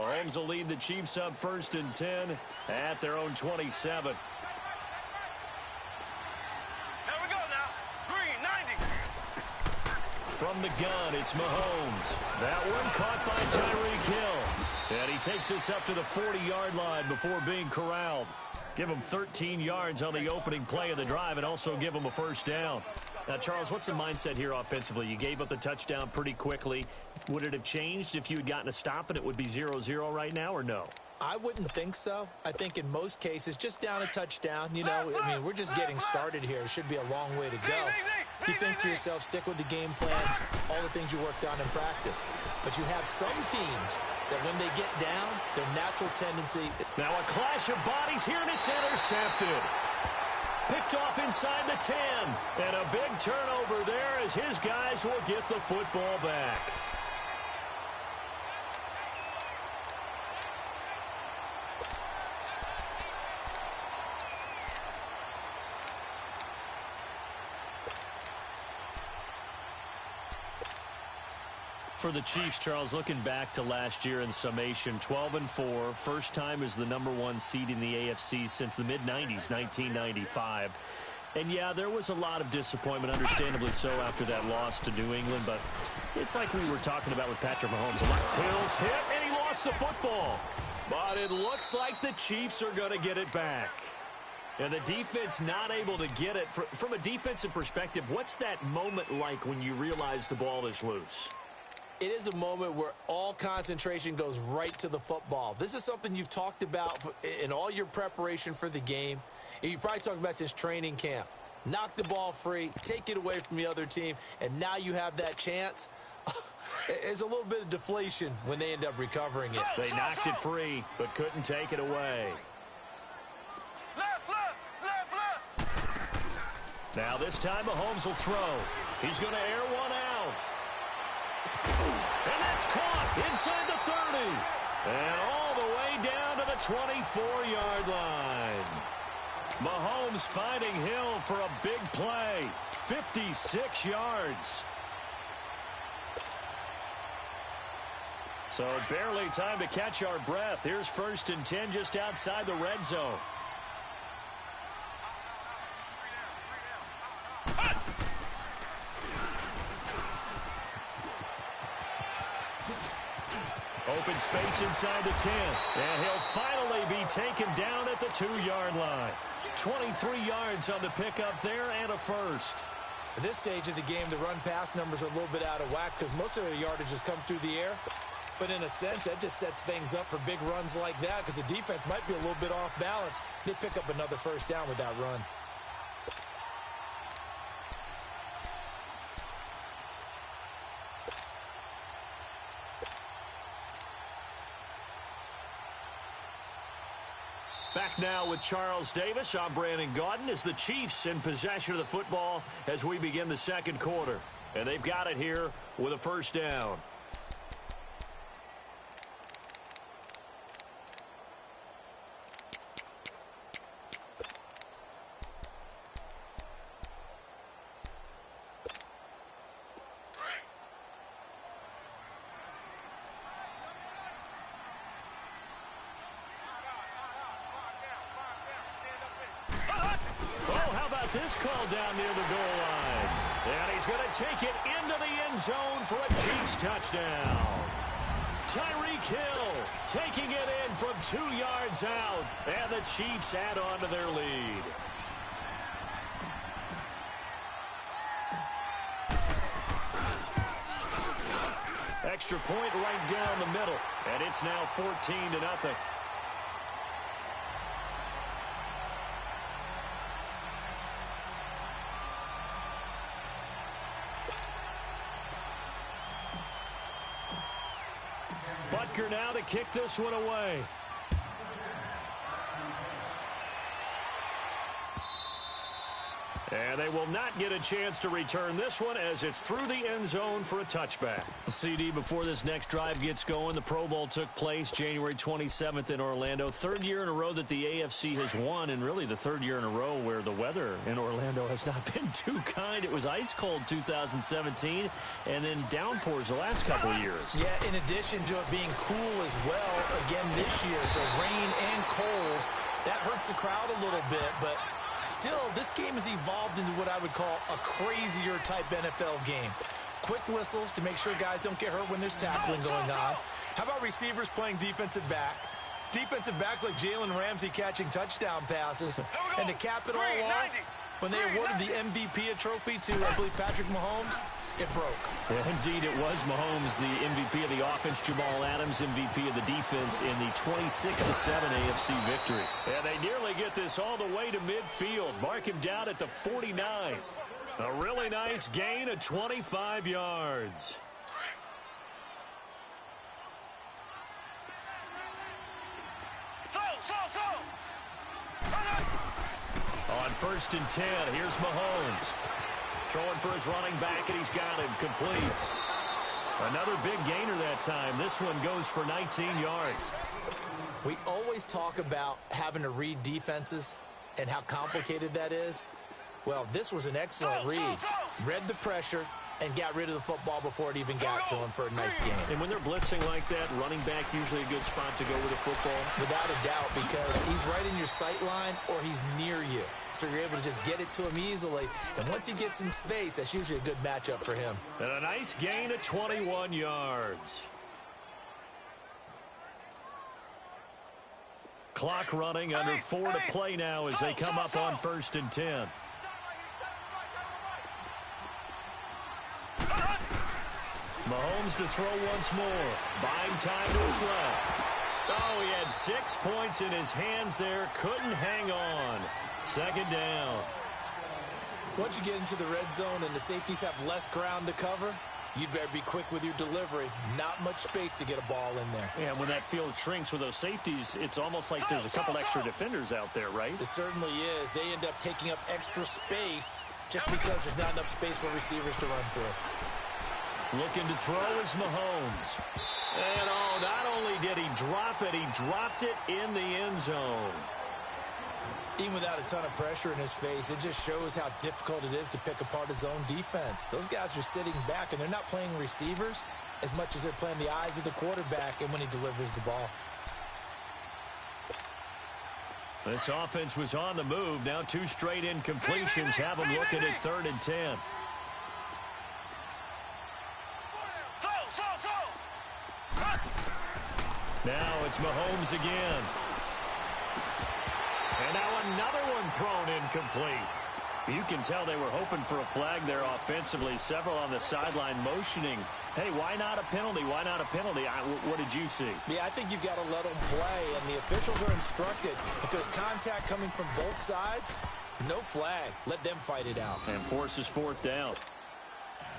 Mahomes will lead the Chiefs up 1st and 10 at their own 27. From the gun, it's Mahomes. That one caught by Tyreek Hill. And he takes us up to the 40-yard line before being corralled. Give him 13 yards on the opening play of the drive and also give him a first down. Now, Charles, what's the mindset here offensively? You gave up the touchdown pretty quickly. Would it have changed if you had gotten a stop and it would be 0-0 right now, or no? I wouldn't think so. I think in most cases, just down a touchdown, you know, I mean, we're just getting started here. It should be a long way to go. You think to yourself, stick with the game plan, all the things you worked on in practice. But you have some teams that when they get down, their natural tendency. Now a clash of bodies here, and it's intercepted. Picked off inside the 10. And a big turnover there as his guys will get the football back. For the Chiefs, Charles, looking back to last year in summation, 12-4, first time as the #1 seed in the AFC since the mid-90s, 1995. And, yeah, there was a lot of disappointment, understandably so, after that loss to New England. But it's like we were talking about with Patrick Mahomes. A lot of pills hit, and he lost the football. But it looks like the Chiefs are going to get it back. And the defense not able to get it. From a defensive perspective, what's that moment like when you realize the ball is loose? It is a moment where all concentration goes right to the football. This is something you've talked about in all your preparation for the game. And you probably talked about since training camp. Knock the ball free, take it away from the other team, and now you have that chance. There's a little bit of deflation when they end up recovering it. They knocked it free, but couldn't take it away. Now this time Mahomes will throw. He's going to air one out. And that's caught inside the 30. And all the way down to the 24-yard line. Mahomes finding Hill for a big play. 56 yards. So barely time to catch our breath. Here's 1st and 10 just outside the red zone. Open space inside the 10. And he'll finally be taken down at the 2-yard line. 23 yards on the pickup there and a first. At this stage of the game, the run-pass numbers are a little bit out of whack because most of the yardage has come through the air. But in a sense, that just sets things up for big runs like that because the defense might be a little bit off balance. They pick up another first down with that run. Back now with Charles Davis. I'm Brandon Gaudin as the Chiefs in possession of the football as we begin the second quarter. And they've got it here with a first down. This call down near the goal line. And he's going to take it into the end zone for a Chiefs touchdown. Tyreek Hill taking it in from 2 yards out. And the Chiefs add on to their lead. Extra point right down the middle. And it's now 14-0. Butker now to kick this one away. And they will not get a chance to return this one as it's through the end zone for a touchback. CD, before this next drive gets going, the Pro Bowl took place January 27th in Orlando. Third year in a row that the AFC has won, and really the third year in a row where the weather in Orlando has not been too kind. It was ice cold 2017, and then downpours the last couple of years. Yeah, in addition to it being cool as well again this year, so rain and cold, that hurts the crowd a little bit, but still, this game has evolved into what I would call a crazier type NFL game. Quick whistles to make sure guys don't get hurt when there's tackling going on. How about receivers playing defensive back? Defensive backs like Jalen Ramsey catching touchdown passes. And to cap it all off, when they awarded the MVP trophy to, I believe, Patrick Mahomes, it broke. Yeah, indeed, it was Mahomes, the MVP of the offense. Jamal Adams, MVP of the defense in the 26-7 AFC victory. And they nearly get this all the way to midfield. Mark him down at the 49. A really nice gain of 25 yards. On 1st and 10, here's Mahomes. Throwing for his running back, and he's got him complete. Another big gainer that time. This one goes for 19 yards. We always talk about having to read defenses and how complicated that is. Well, this was an excellent read. Read the pressure and got rid of the football before it even got to him for a nice game. And when they're blitzing like that, running back usually a good spot to go with the football? Without a doubt, because he's right in your sight line or he's near you. So you're able to just get it to him easily. And once he gets in space, that's usually a good matchup for him. And a nice gain of 21 yards. Clock running, under 4 to play now as they come up on 1st and 10. Mahomes to throw once more. Buying time to his left. Oh, he had 6 points in his hands there. Couldn't hang on. 2nd down. Once you get into the red zone and the safeties have less ground to cover, you'd better be quick with your delivery. Not much space to get a ball in there. Yeah, when that field shrinks with those safeties, it's almost like there's a couple extra defenders out there, right? It certainly is. They end up taking up extra space just because there's not enough space for receivers to run through. Looking to throw is Mahomes. And, oh, not only did he drop it, he dropped it in the end zone. Even without a ton of pressure in his face, it just shows how difficult it is to pick apart his own defense. Those guys are sitting back, and they're not playing receivers as much as they're playing the eyes of the quarterback and when he delivers the ball. This offense was on the move. Now 2 straight incompletions have them looking at 3rd and 10. Now it's Mahomes again. And now another one thrown incomplete. You can tell they were hoping for a flag there offensively. Several on the sideline motioning. Hey, why not a penalty? Why not a penalty? What did you see? Yeah, I think you've got to let them play, and the officials are instructed. If there's contact coming from both sides, no flag. Let them fight it out. And forces 4th down.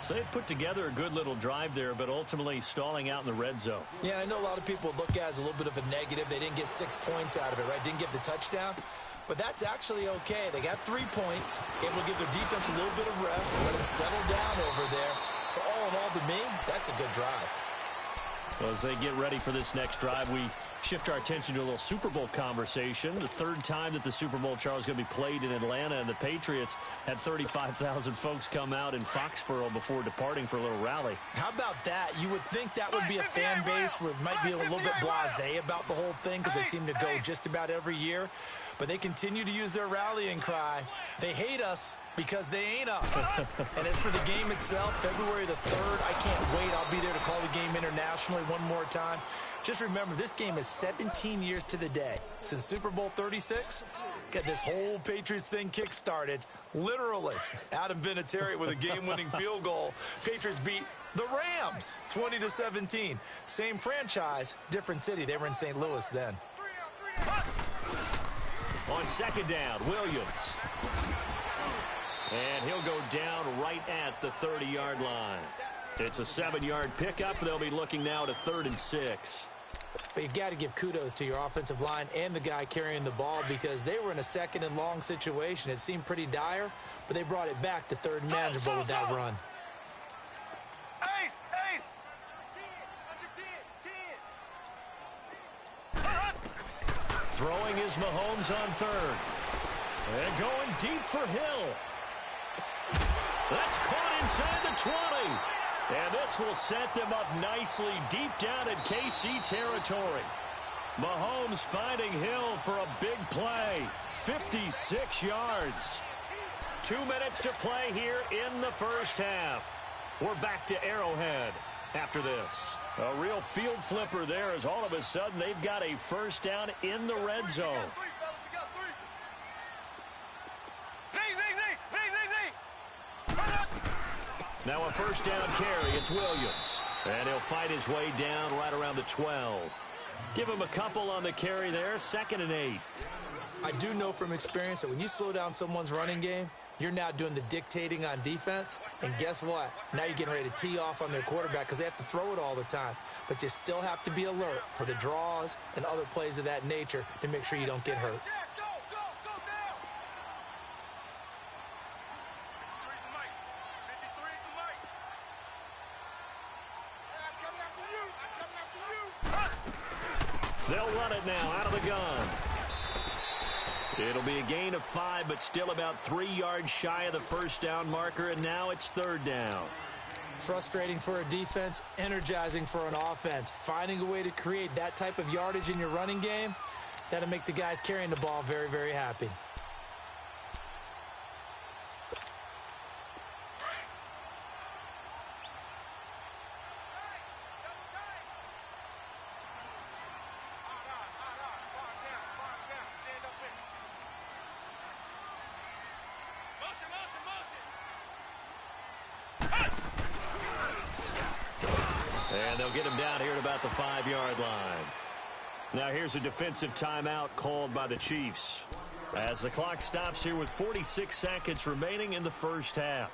So they put together a good little drive there, but ultimately stalling out in the red zone. Yeah, I know a lot of people look at it as a little bit of a negative. They didn't get 6 points out of it, right? Didn't get the touchdown. But that's actually okay. They got 3 points, able to give their defense a little bit of rest, let them settle down over there. So all in all, to me, that's a good drive. Well, as they get ready for this next drive, we shift our attention to a little Super Bowl conversation. The 3rd time that the Super Bowl, Charles, is going to be played in Atlanta, and the Patriots had 35,000 folks come out in Foxborough before departing for a little rally. How about that? You would think that would be a fan base where it might be a little bit blasé about the whole thing because they seem to go just about every year. But they continue to use their rallying cry. They hate us because they ain't us. And as for the game itself, February the 3rd, I can't wait. I'll be there to call the game internationally one more time. Just remember, this game is 17 years to the day. Since Super Bowl 36, got this whole Patriots thing kick-started. Literally, Adam Vinatieri with a game-winning field goal. Patriots beat the Rams 20-17. Same franchise, different city. They were in St. Louis then. On 2nd down, Williams. And he'll go down right at the 30-yard line. It's a 7-yard pickup. They'll be looking now to 3rd and 6. But you got to give kudos to your offensive line and the guy carrying the ball because they were in a second and long situation. It seemed pretty dire, but they brought it back to third and manageable with that run. Throwing is Mahomes on third. And going deep for Hill. That's caught inside the 20. And this will set them up nicely deep down in KC territory. Mahomes finding Hill for a big play. 56 yards. 2 minutes to play here in the first half. We're back to Arrowhead after this. A real field flipper there as all of a sudden they've got a first down in the red zone. Now a first down carry. It's Williams. And he'll fight his way down right around the 12. Give him a couple on the carry there. 2nd and 8. I do know from experience that when you slow down someone's running game, you're now doing the dictating on defense. And guess what? Now you're getting ready to tee off on their quarterback because they have to throw it all the time. But you still have to be alert for the draws and other plays of that nature to make sure you don't get hurt. They'll run it now out of the gun. It'll be a gain of 5, but still about 3 yards shy of the first down marker, and now it's 3rd down. Frustrating for a defense, energizing for an offense. Finding a way to create that type of yardage in your running game, that'll make the guys carrying the ball very, very happy. And they'll get him down here at about the 5-yard line. Now here's a defensive timeout called by the Chiefs as the clock stops here with 46 seconds remaining in the first half.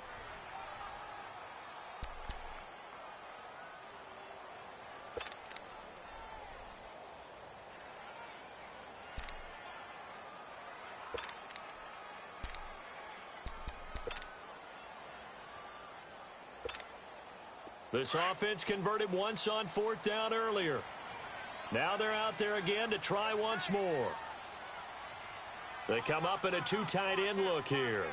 This offense converted once on 4th down earlier. Now they're out there again to try once more. They come up in a 2 tight end look here.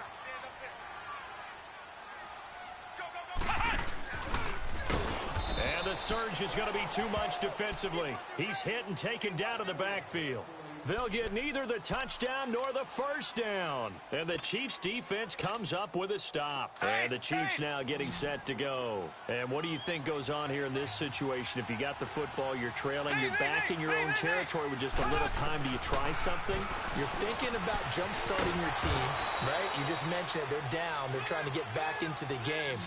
And the surge is going to be too much defensively. He's hit and taken down to the backfield. They'll get neither the touchdown nor the first down. And the Chiefs defense comes up with a stop. And the Chiefs now getting set to go. And what do you think goes on here in this situation? If you got the football, you're trailing, you're back in your own territory with just a little time. Do you try something? You're thinking about jump-starting your team, right? You just mentioned it. They're down. They're trying to get back into the game.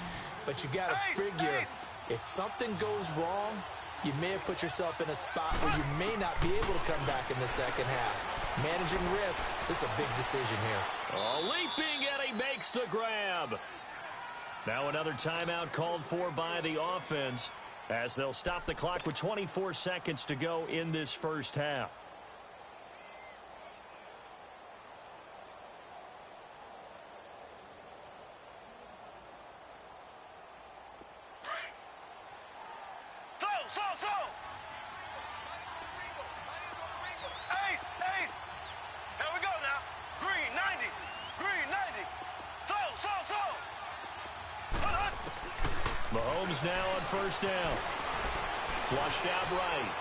But you got to figure, if something goes wrong, you may have put yourself in a spot where you may not be able to come back in the second half. Managing risk, this is a big decision here. Oh, leaping, and he makes the grab. Now another timeout called for by the offense as they'll stop the clock with 24 seconds to go in this first half. Mahomes now on first down. Flushed out right.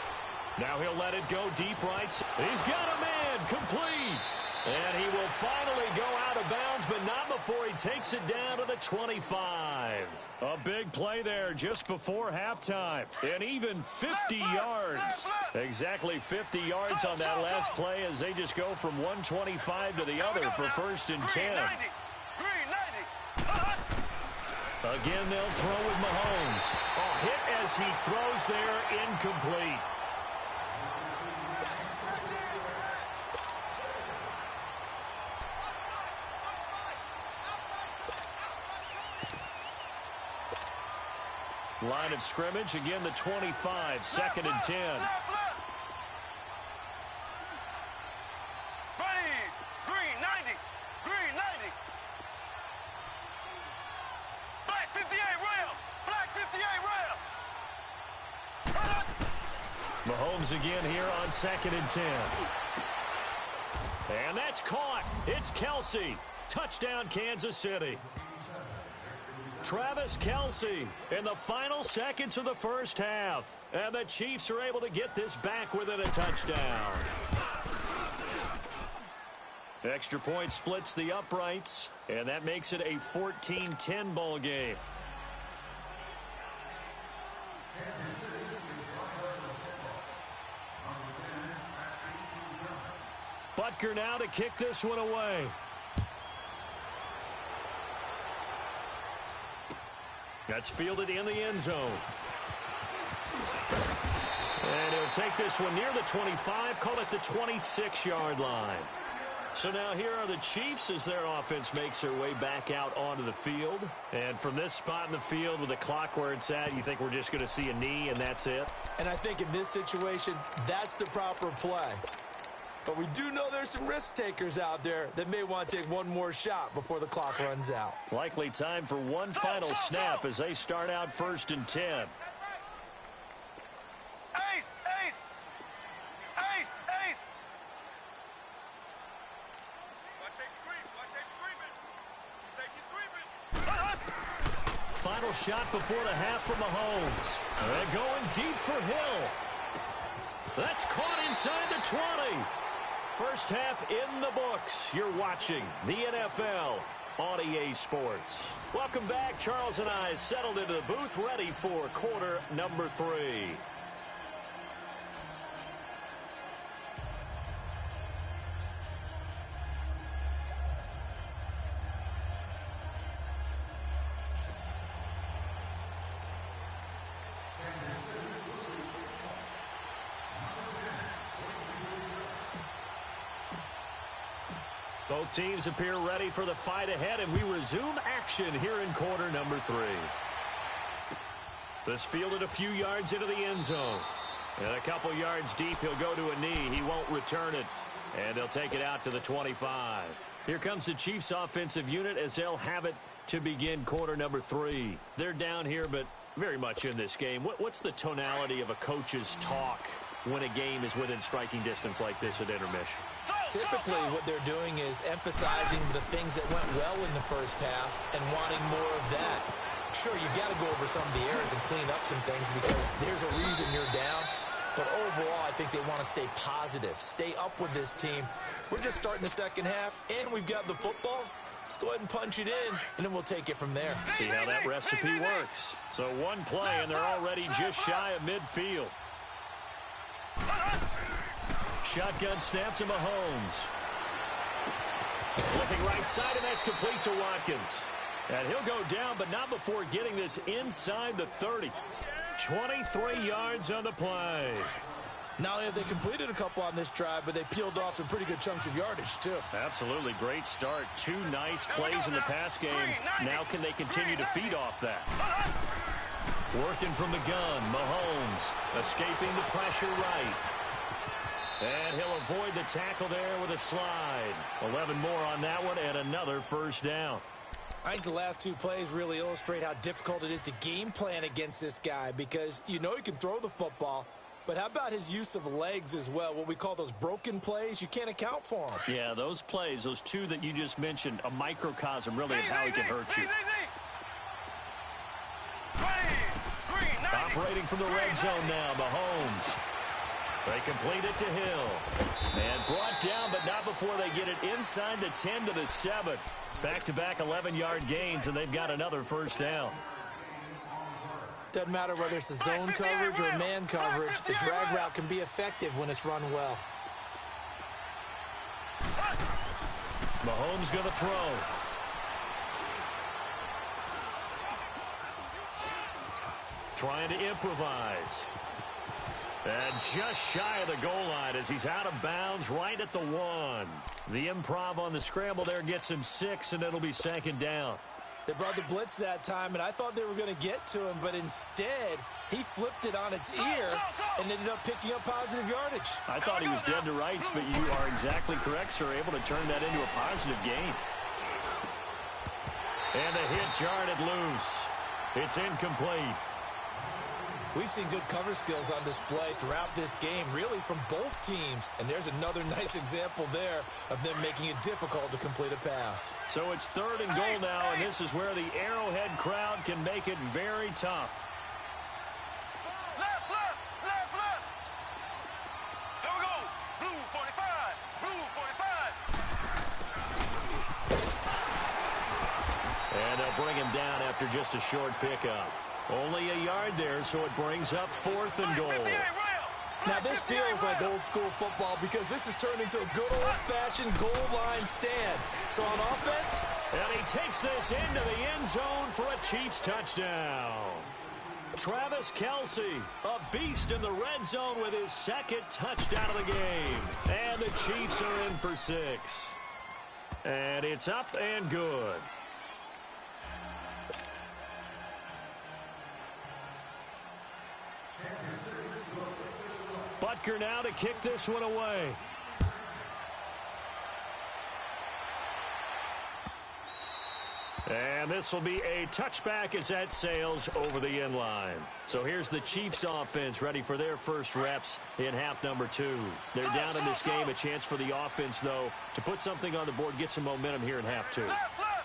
Now he'll let it go deep right. He's got a man complete. And he will finally go out of bounds, but not before he takes it down to the 25. A big play there just before halftime. And even 50 yards. Exactly 50 yards on that last play as they just go from 125 to the other for 1st and 10. Again, they'll throw with Mahomes. A hit as he throws there, incomplete. Line of scrimmage, again the 25, 2nd and 10. Mahomes again here on 2nd and 10. And that's caught. It's Kelce. Touchdown, Kansas City. Travis Kelce in the final seconds of the first half. And the Chiefs are able to get this back within a touchdown. Extra point splits the uprights, and that makes it a 14-10 ball game. Butker now to kick this one away. That's fielded in the end zone. And he'll take this one near the 25, call it the 26-yard line. So now here are the Chiefs as their offense makes their way back out onto the field. And from this spot in the field with the clock where it's at, you think we're just going to see a knee and that's it? And I think in this situation, that's the proper play. But we do know there's some risk takers out there that may want to take one more shot before the clock runs out. Likely time for one final snap as they start out 1st and 10. Final shot before the half from Mahomes. They're going deep for Hill. That's caught inside the 20. First half in the books. You're watching the NFL on EA Sports. Welcome back. Charles and I settled into the booth, ready for quarter number 3. Both teams appear ready for the fight ahead, and we resume action here in quarter number 3. This fielded a few yards into the end zone. And a couple yards deep, he'll go to a knee. He won't return it, and they'll take it out to the 25. Here comes the Chiefs offensive unit as they'll have it to begin quarter number 3. They're down here, but very much in this game. What's the tonality of a coach's talk when a game is within striking distance like this at intermission? Typically, what they're doing is emphasizing the things that went well in the first half and wanting more of that. Sure, you've got to go over some of the errors and clean up some things because there's a reason you're down. But overall, I think they want to stay positive, stay up with this team. We're just starting the second half, and we've got the football. Let's go ahead and punch it in, and then we'll take it from there. See how that recipe works. So one play, and they're already just shy of midfield. Shotgun snap to Mahomes. Looking right side, and that's complete to Watkins. And he'll go down, but not before getting this inside the 30. 23 yards on the play. Not only have they completed a couple on this drive, but they peeled off some pretty good chunks of yardage, too. Absolutely. Great start. 2 nice plays in the pass game. Now can they continue to feed off that? Working from the gun, Mahomes escaping the pressure right. And he'll avoid the tackle there with a slide. 11 more on that one and another first down. I think the last 2 plays really illustrate how difficult it is to game plan against this guy because you know he can throw the football, but how about his use of legs as well? What we call those broken plays, you can't account for them. Yeah, those plays, those 2 that you just mentioned, a microcosm really of how he can hurt you. Operating from the red zone now, Mahomes. They complete it to Hill. And brought down, but not before they get it inside the 10 to the 7. Back-to-back 11-yard gains, and they've got another first down. Doesn't matter whether it's a zone coverage or man coverage, the drag route can be effective when it's run well. Mahomes going to throw. Trying to improvise. And just shy of the goal line as he's out of bounds right at the 1. The improv on the scramble there gets him 6, and it'll be 2nd down. They brought the blitz that time, and I thought they were going to get to him, but instead, he flipped it on its ear and ended up picking up positive yardage. I thought he was dead to rights, but you are exactly correct, sir. Able to turn that into a positive gain. And the hit jarred it loose. It's incomplete. We've seen good cover skills on display throughout this game, really from both teams. And there's another nice example there of them making it difficult to complete a pass. So it's 3rd and goal now, and this is where the Arrowhead crowd can make it very tough. Left, left, left, left. Here we go. Blue 45. Blue 45. And they'll bring him down after just a short pickup. Only a yard there, so it brings up 4th and goal. Now, this feels like old school football because this has turned into a good old-fashioned goal line stand. So on offense, and he takes this into the end zone for a Chiefs touchdown. Travis Kelce, a beast in the red zone with his 2nd touchdown of the game. And the Chiefs are in for 6. And it's up and good. Butker now to kick this one away. And this will be a touchback as that sails over the end line. So here's the Chiefs offense ready for their first reps in half number 2. They're down in this game. A chance for the offense, though, to put something on the board, get some momentum here in half 2.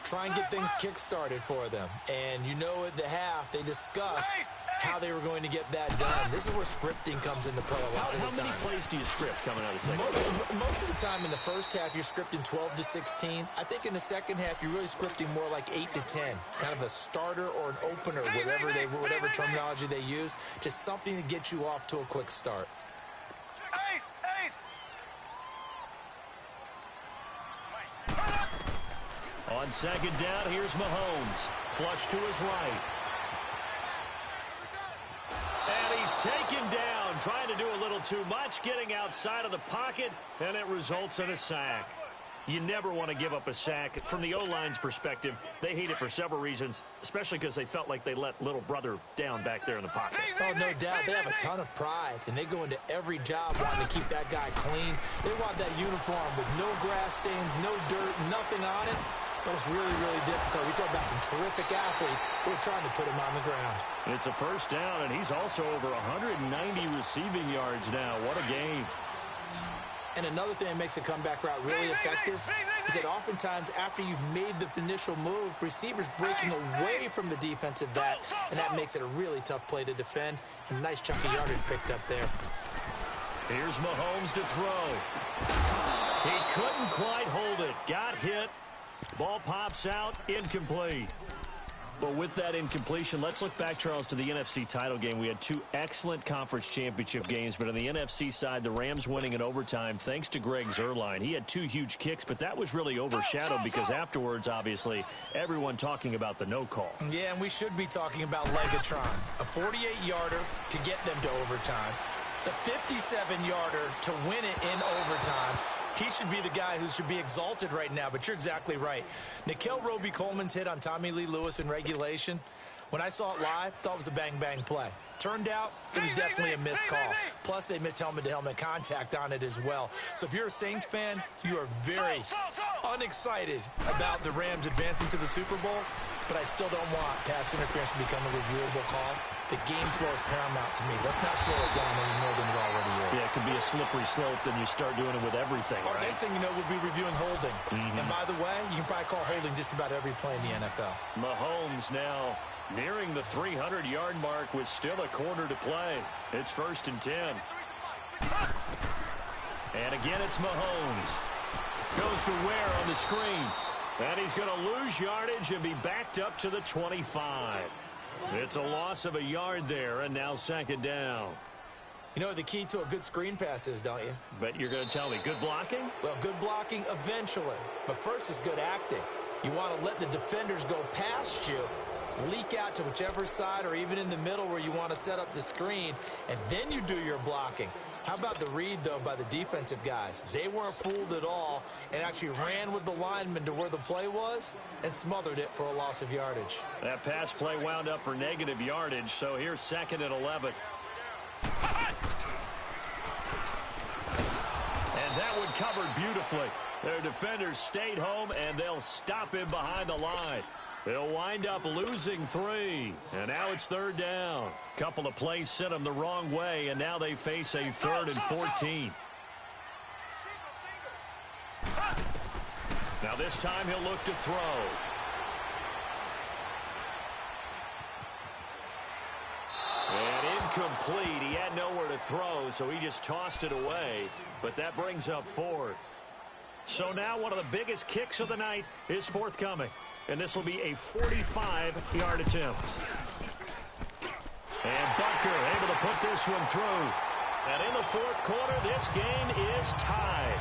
Try and get things kick-started for them. And you know at the half, they discussed how they were going to get that done. This is where scripting comes into play a lot of the time. How many plays do you script coming out of the second half? Most of the time in the first half, you're scripting 12 to 16. I think in the second half, you're really scripting more like 8 to 10. Kind of a starter or an opener, whatever terminology they use. Just something to get you off to a quick start. On 2nd down, here's Mahomes. Flush to his right. And he's taken down, trying to do a little too much, getting outside of the pocket, and it results in a sack. You never want to give up a sack. From the O-line's perspective, they hate it for several reasons, especially because they felt like they let little brother down back there in the pocket. Oh, no doubt. They have a ton of pride, and they go into every job wanting to keep that guy clean. They want that uniform with no grass stains, no dirt, nothing on it. But it's really, really difficult. You're talking about some terrific athletes who are trying to put him on the ground. It's a 1st down, and he's also over 190 receiving yards now. What a game. And another thing that makes a comeback route really effective is that oftentimes after you've made the initial move, receivers breaking away from the defensive back, and that makes it a really tough play to defend. A nice chunk of yardage picked up there. Here's Mahomes to throw. He couldn't quite hold it. Got hit. Ball pops out, incomplete. But with that incompletion, let's look back, Charles, to the NFC title game. We had 2 excellent conference championship games, but on the NFC side, the Rams winning in overtime thanks to Greg Zuerlein. He had 2 huge kicks, but that was really overshadowed because afterwards, obviously, everyone talking about the no call. Yeah, and we should be talking about Legatron. A 48-yarder to get them to overtime. The 57-yarder to win it in overtime. He should be the guy who should be exalted right now, but you're exactly right. Nickel Roby-Coleman's hit on Tommy Lee Lewis in regulation, when I saw it live, thought it was a bang-bang play. Turned out, it was definitely a missed call. Plus, they missed helmet-to-helmet contact on it as well. So if you're a Saints fan, you are very unexcited about the Rams advancing to the Super Bowl, but I still don't want pass interference to become a reviewable call. The game flow is paramount to me. Let's not slow it down any more than it already is. Yeah, it could be a slippery slope, then you start doing it with everything, right? Next thing you know, we'll be reviewing holding. And by the way, you can probably call holding just about every play in the NFL. Mahomes now nearing the 300-yard mark with still a quarter to play. It's 1st and 10. And again, it's Mahomes. Goes to Ware on the screen. And he's going to lose yardage and be backed up to the 25. It's a loss of a yard there, and now 2nd down. You know what the key to a good screen pass is, don't you? But you're going to tell me, good blocking? Well, good blocking eventually. But first is good acting. You want to let the defenders go past you, leak out to whichever side or even in the middle where you want to set up the screen, and then you do your blocking. How about the read, though, by the defensive guys? They weren't fooled at all and actually ran with the lineman to where the play was and smothered it for a loss of yardage. That pass play wound up for negative yardage, so here's 2nd and 11. And that one covered beautifully. Their defenders stayed home, and they'll stop him behind the line. They'll wind up losing 3. And now it's 3rd down. Couple of plays sent them the wrong way, and now they face a 3rd and 14. Now this time he'll look to throw. And incomplete. He had nowhere to throw, so he just tossed it away. But that brings up 4th. So now one of the biggest kicks of the night is forthcoming. And this will be a 45-yard attempt. And Butker able to put this one through. And in the 4th quarter, this game is tied.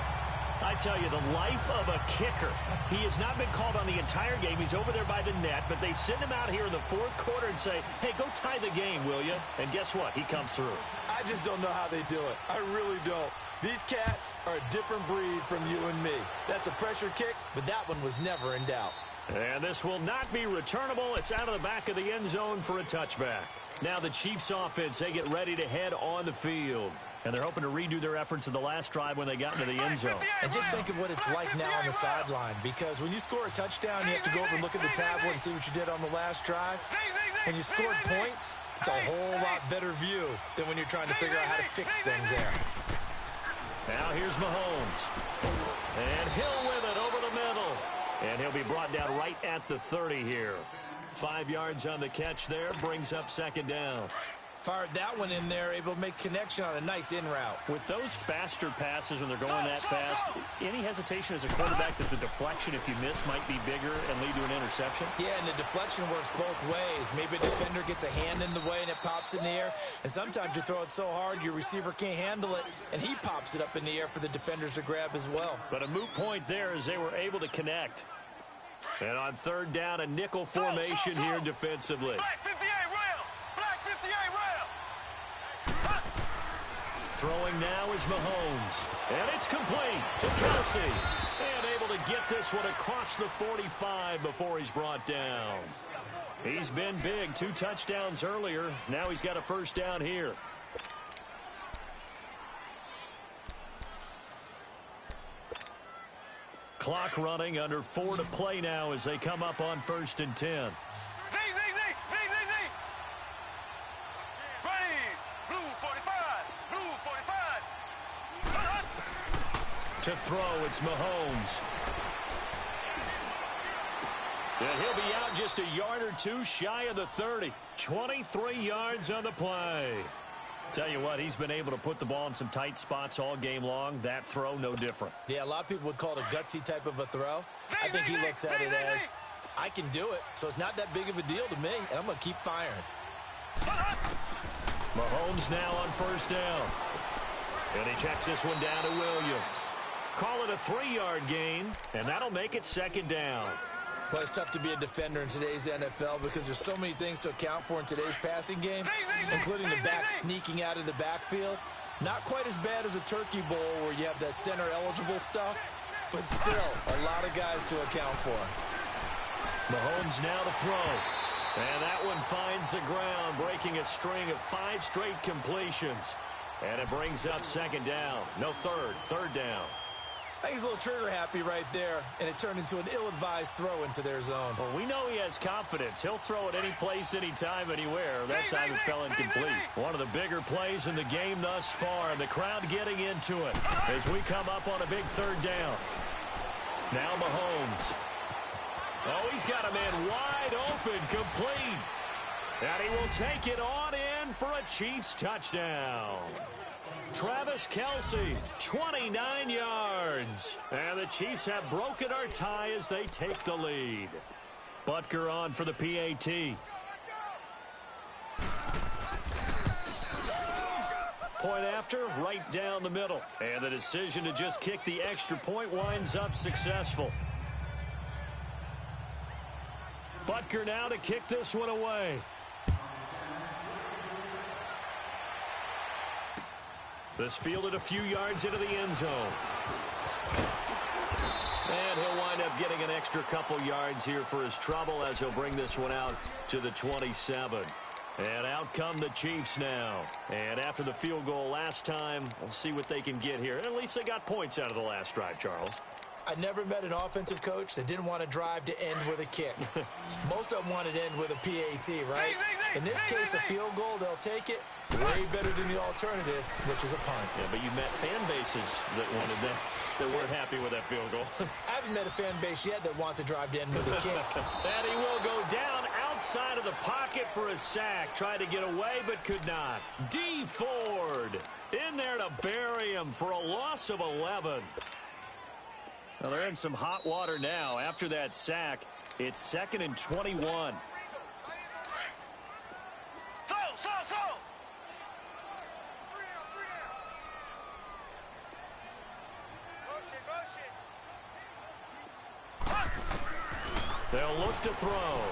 I tell you, the life of a kicker. He has not been called on the entire game. He's over there by the net, but they send him out here in the 4th quarter and say, hey, go tie the game, will you? And guess what? He comes through. I just don't know how they do it. I really don't. These cats are a different breed from you and me. That's a pressure kick, but that one was never in doubt. And this will not be returnable. It's out of the back of the end zone for a touchback. Now the Chiefs offense, they get ready to head on the field. And they're hoping to redo their efforts in the last drive when they got into the end zone. And just think of what it's like now on the sideline, because when you score a touchdown, you have to go over and look at the tablet and see what you did on the last drive. When you scored points, it's a whole lot better view than when you're trying to figure out how to fix things there. Now here's Mahomes. And Hill with it over the middle. And he'll be brought down right at the 30 here. 5 yards on the catch there, brings up 2nd down. Fired that one in there, able to make connection on a nice in route. With those faster passes when they're going that fast, any hesitation as a quarterback that the deflection, if you miss, might be bigger and lead to an interception? Yeah, and the deflection works both ways. Maybe a defender gets a hand in the way and it pops in the air. And sometimes you throw it so hard your receiver can't handle it, and he pops it up in the air for the defenders to grab as well. But a moot point there as they were able to connect. And on 3rd down, a nickel formation here defensively. Black 58 rail. Black 58 rail. Throwing now is Mahomes. And it's complete to Kelsey. And able to get this one across the 45 before he's brought down. He's been big. 2 touchdowns earlier. Now he's got a 1st down here. Clock running, under 4 to play now as they come up on 1st and 10. Z. Ready. Blue 45. Blue 45. To throw, it's Mahomes. And he'll be out just a yard or 2 shy of the 30. 23 yards on the play. Tell you what, he's been able to put the ball in some tight spots all game long. That throw, no different. Yeah, a lot of people would call it a gutsy type of a throw. I think he looks at it as, I can do it, so it's not that big of a deal to me, and I'm going to keep firing. Mahomes now on 1st down. And he checks this one down to Williams. Call it a 3-yard gain, and that'll make it 2nd down. Well, it's tough to be a defender in today's NFL because there's so many things to account for in today's passing game, including the back sneaking out of the backfield. Not quite as bad as a turkey bowl where you have that center-eligible stuff, but still a lot of guys to account for. Mahomes now to throw. And that one finds the ground, breaking a string of 5 straight completions. And it brings up 2nd down. No, 3rd down. I think he's a little trigger-happy right there, and it turned into an ill-advised throw into their zone. Well, we know he has confidence. He'll throw it any place, anytime, anywhere. That time it fell incomplete. One of the bigger plays in the game thus far, and the crowd getting into it as we come up on a big 3rd down. Now Mahomes. Oh, he's got a man wide open, complete. And he will take it on in for a Chiefs touchdown. Travis Kelce, 29 yards. And the Chiefs have broken our tie as they take the lead. Butker on for the PAT. Point after, right down the middle. And the decision to just kick the extra point winds up successful. Butker now to kick this one away. This fielded a few yards into the end zone. And he'll wind up getting an extra couple yards here for his trouble as he'll bring this one out to the 27. And out come the Chiefs now. And after the field goal last time, we'll see what they can get here. At least they got points out of the last drive, Charles. I never met an offensive coach that didn't want to drive to end with a kick. Most of them wanted to end with a PAT, right? In this case, a field goal, they'll take it. Way better than the alternative, which is a punt. Yeah, but you met fan bases that wanted that weren't happy with that field goal. I haven't met a fan base yet that wants to drive to end with a kick. And he will go down outside of the pocket for a sack. Tried to get away, but could not. D. Ford in there to bury him for a loss of 11. Well, they're in some hot water now. After that sack, it's 2nd and 21. They'll look to throw.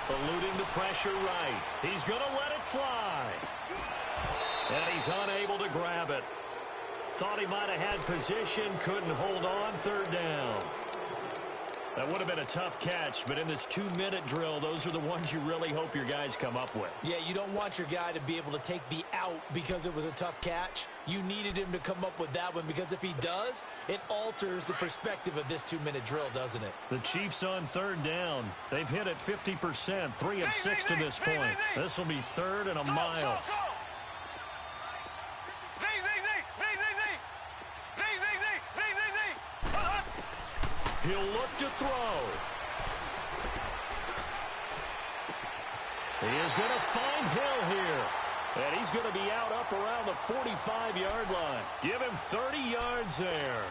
Eluding the pressure right. He's going to let it fly. And he's unable to grab it. Thought he might have had position, couldn't hold on, 3rd down. That would have been a tough catch, but in this 2-minute drill, those are the ones you really hope your guys come up with. Yeah, you don't want your guy to be able to take the out because it was a tough catch. You needed him to come up with that one because if he does, it alters the perspective of this 2-minute drill, doesn't it? The Chiefs on 3rd down. They've hit it 50%, 3 of 6 to this point. This will be 3rd and a mile. He'll look to throw. He is going to find Hill here. And he's going to be out up around the 45-yard line. Give him 30 yards there.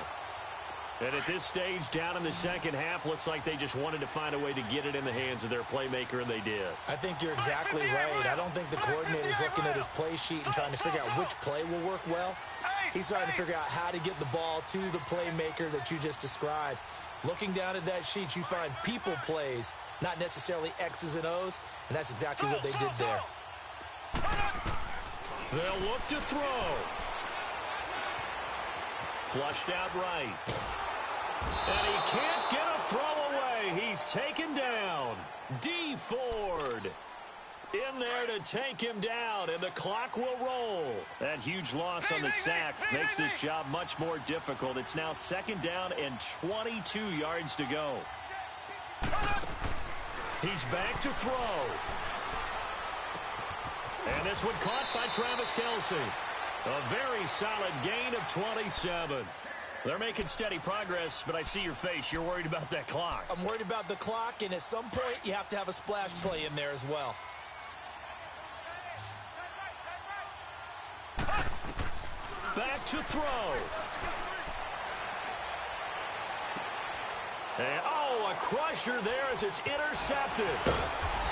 And at this stage, down in the second half, looks like they just wanted to find a way to get it in the hands of their playmaker, and they did. I think you're exactly right. I don't think the coordinator's looking at his play sheet and trying to figure out which play will work well. He's trying to figure out how to get the ball to the playmaker that you just described. Looking down at that sheet, you find people plays, not necessarily X's and O's, and that's exactly what they did there. They'll look to throw. Flushed out right. And he can't get a throw away. He's taken down. D. Ford in there to take him down, and the clock will roll. That huge loss on the sack makes this job much more difficult. It's now 2nd down and 22 yards to go. He's back to throw. And this one caught by Travis Kelce. A very solid gain of 27. They're making steady progress, but I see your face. You're worried about that clock. I'm worried about the clock, and at some point, you have to have a splash play in there as well. Back to throw. And, a crusher there as it's intercepted.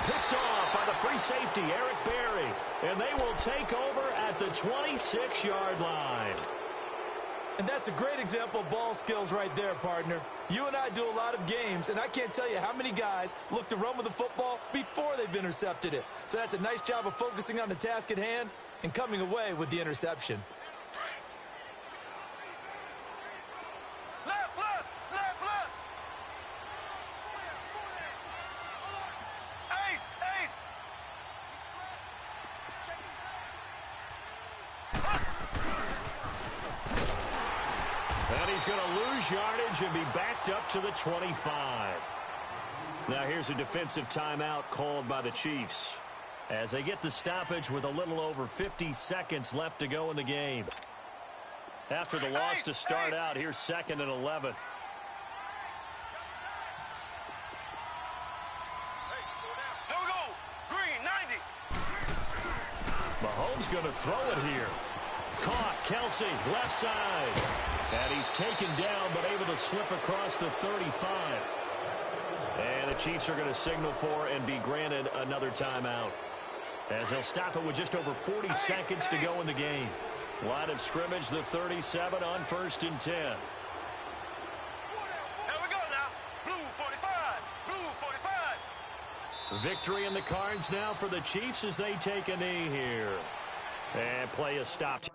Picked off by the free safety, Eric Berry. And they will take over at the 26-yard line. And that's a great example of ball skills right there, partner. You and I do a lot of games, and I can't tell you how many guys look to run with the football before they've intercepted it. So that's a nice job of focusing on the task at hand and coming away with the interception. And he's going to lose yardage and be backed up to the 25. Now here's a defensive timeout called by the Chiefs as they get the stoppage with a little over 50 seconds left to go in the game. After the loss to start out, here's 2nd and 11. Here we go. Green, 90. Mahomes going to throw it here. Caught, Kelce, left side. And he's taken down, but able to slip across the 35. And the Chiefs are going to signal for and be granted another timeout, as they'll stop it with just over 40 seconds to go in the game. Line of scrimmage, the 37 on 1st and 10. Here we go now. Blue 45. Blue 45. Victory in the cards now for the Chiefs as they take a knee here. And play is stopped.